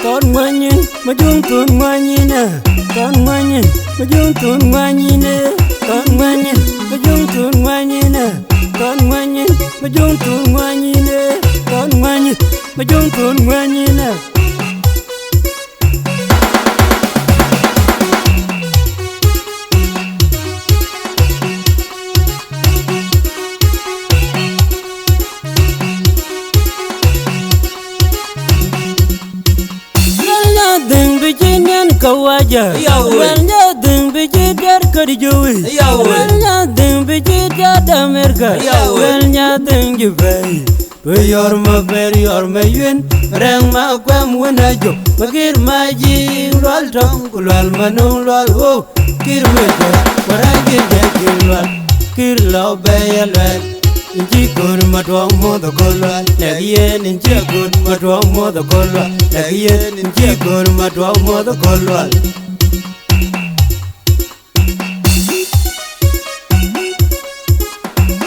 con manyin ma jung tun manyina con manyin ma jung tun manyina con manyin ma jung tun manyina con manyin ma jung tun manyina con manyin ma jung tun manyina Đừng bị chết nhân cầu aja, vẫn nhớ đừng bị chết đất cày dối, vẫn nhớ đừng bị chết đất America, vẫn nhớ đừng như vậy. Bây giờ mà duyên, rằng mà qua muốn ai chụp, mà kia mà gì loal trong của loal mà nung loal ô, kia mới được, mà ra kia loal, kia lo bay loal. Inji kun matwa modo kolwa lagiyen inji kun matwa modo kolwa lagiyen inji kun matwa modo kolwa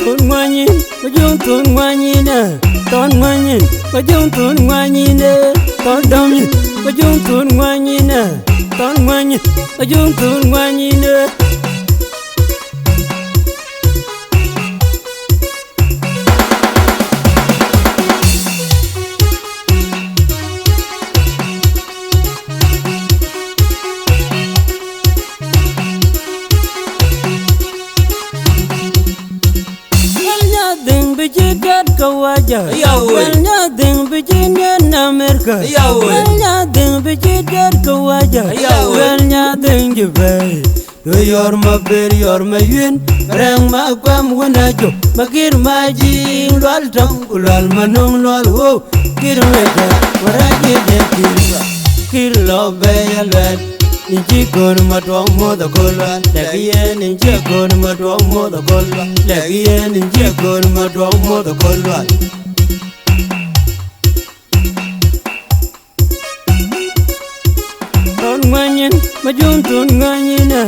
Tun manyin majung tun manyina ton manyin majung tun manyina ton domyin majung tun manyina ton manyin majung tun manyina Đừng bị chết đất cầu aja, vẫn nhớ đừng bị chết nhân America, vẫn nhớ đừng bị chết đất cầu aja, vẫn nhớ đừng như vậy. Tôi yor mà duyên, rằng mà qua muốn ai chụp, mà kia mà gì loal trong của loal mà nung loal ô, kia mới được, mà ra kia lo bay loal. Inji kun matwa modo kolwa lagiyen inji kun matwa modo kolwa lagiyen inji kun matwa modo kolwa Ton manyin majung tun manyina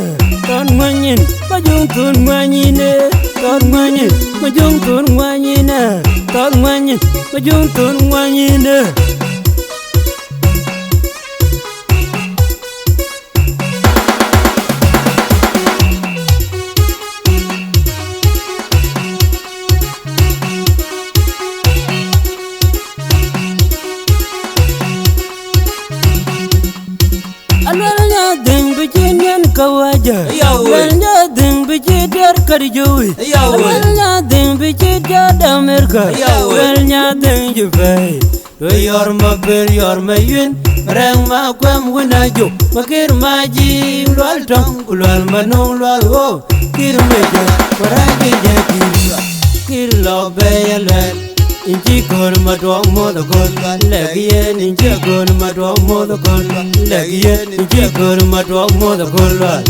ton manyin majung tun manyina ton manyin majung tun manyina ton manyin majung tun manyina Đừng bị chết nhân cầu aja, vẫn nhớ đừng bị chết đất cày dối, vẫn nhớ đừng bị chết đất America, vẫn nhớ đừng như vậy. Bây giờ mà duyên, rằng mà qua muốn ai chụp, mà kia mà gì loal trong của loal mà nung loal ô, kia mới được, mà ra kia lo bay loal. Inji kun matwa modo kolwa lagiyen inji kun matwa modo kolwa lagiyen inji kun matwa modo kolwa